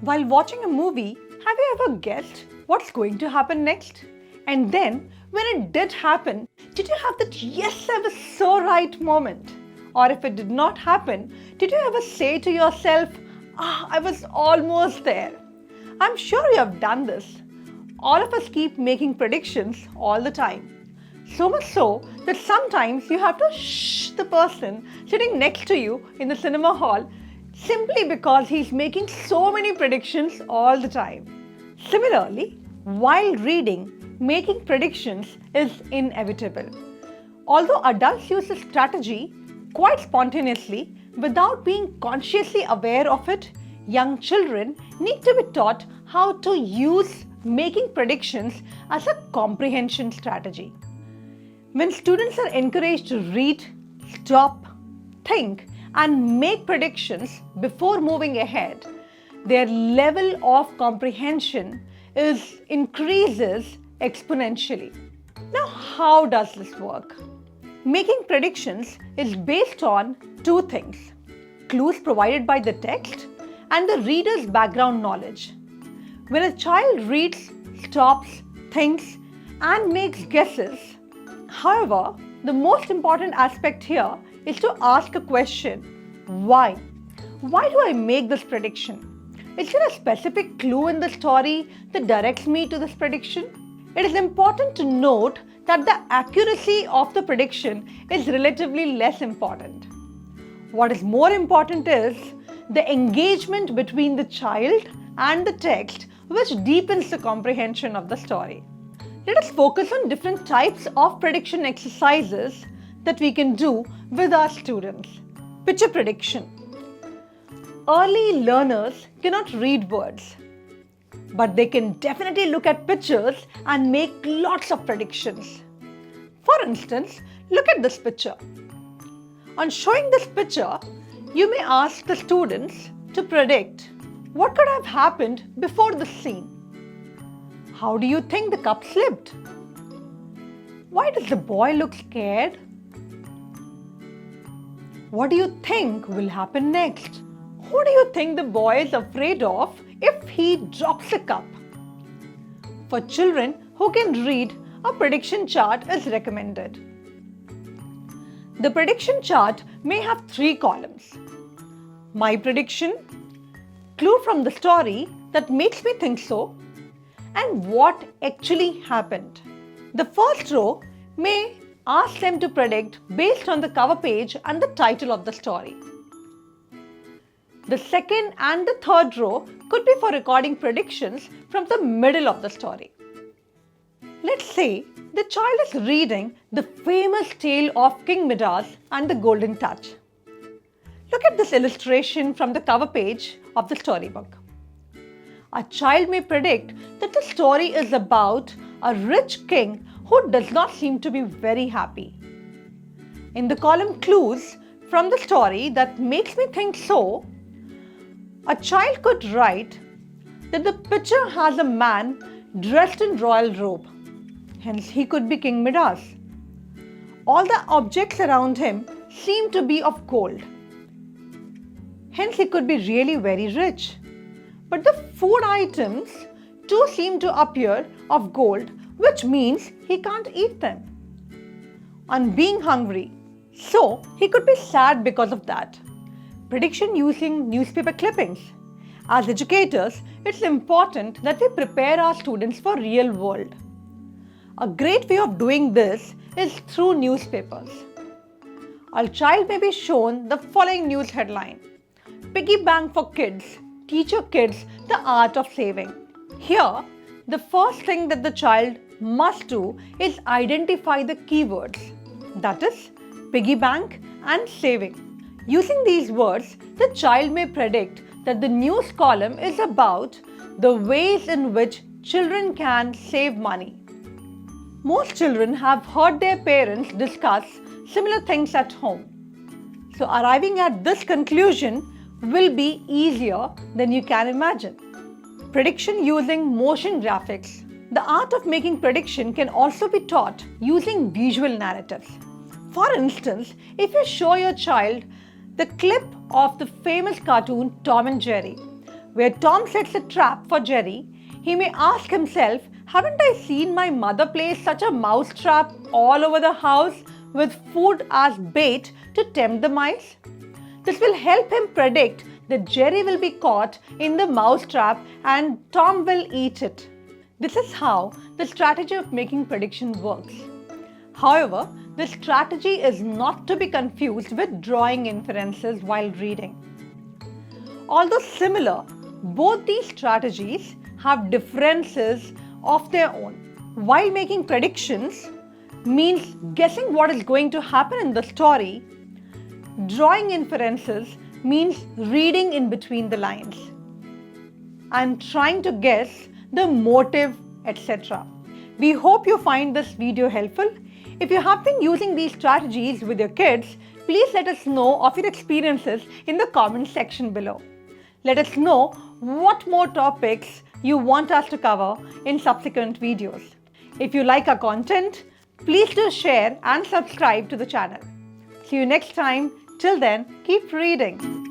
While watching a movie, have you ever guessed what's going to happen next? And then, when it did happen, did you have that yes, I was so right moment? Or if it did not happen, did you ever say to yourself, I was almost there? I'm sure you have done this. All of us keep making predictions all the time. So much so that sometimes you have to shh the person sitting next to you in the cinema hall simply because he's making so many predictions all the time. Similarly, while reading, making predictions is inevitable. Although adults use this strategy quite spontaneously without being consciously aware of it, young children need to be taught how to use making predictions as a comprehension strategy. When students are encouraged to read, stop, think, and make predictions before moving ahead, their level of comprehension increases exponentially. Now, how does this work? Making predictions is based on two things: clues provided by the text and the reader's background knowledge. When a child reads, stops, thinks, and makes guesses, however, the most important aspect here is to ask a question: why? Why do I make this prediction? Is there a specific clue in the story that directs me to this prediction? It is important to note that the accuracy of the prediction is relatively less important. What is more important is the engagement between the child and the text, which deepens the comprehension of the story. Let us focus on different types of prediction exercises that we can do with our students. Picture prediction. Early learners cannot read words, but they can definitely look at pictures and make lots of predictions. For instance, look at this picture. On showing this picture, you may ask the students to predict what could have happened before the scene. How do you think the cup slipped? Why does the boy look scared? What do you think will happen next? Who do you think the boy is afraid of if he drops a cup? For children who can read, a prediction chart is recommended. The prediction chart may have 3 columns: my prediction, clue from the story that makes me think so, and what actually happened. The first row may ask them to predict based on the cover page and the title of the story. The second and the third row could be for recording predictions from the middle of the story. Let's say the child is reading the famous tale of King Midas and the Golden Touch. Look at this illustration from the cover page of the storybook. A child may predict that the story is about a rich king who does not seem to be very happy. In the column clues from the story that makes me think so, a child could write that the picture has a man dressed in royal robe. Hence, he could be King Midas. All the objects around him seem to be of gold. Hence, he could be really very rich. But the food items too seem to appear of gold, which means he can't eat them. On being hungry, so he could be sad because of that. Prediction using newspaper clippings. As educators, it's important that we prepare our students for real world. A great way of doing this is through newspapers. A child may be shown the following news headline: Piggy bank for kids, teach your kids the art of saving. Here, the first thing that the child must do is identify the keywords, that is, piggy bank and saving. Using these words, the child may predict that the news column is about the ways in which children can save money. Most children have heard their parents discuss similar things at home. So arriving at this conclusion will be easier than you can imagine. Prediction using motion graphics. The art of making prediction can also be taught using visual narratives. For instance, if you show your child the clip of the famous cartoon Tom and Jerry, where Tom sets a trap for Jerry, he may ask himself, haven't I seen my mother place such a mouse trap all over the house with food as bait to tempt the mice? This will help him predict that Jerry will be caught in the mouse trap and Tom will eat it. This is how the strategy of making predictions works. However, this strategy is not to be confused with drawing inferences while reading. Although similar, both these strategies have differences of their own. While making predictions means guessing what is going to happen in the story, drawing inferences means reading in between the lines and trying to guess the motive, etc. We hope you find this video helpful. If you have been using these strategies with your kids, please let us know of your experiences in the comment section below. Let us know what more topics you want us to cover in subsequent videos. If you like our content, please do share and subscribe to the channel. See you next time. Till then, keep reading.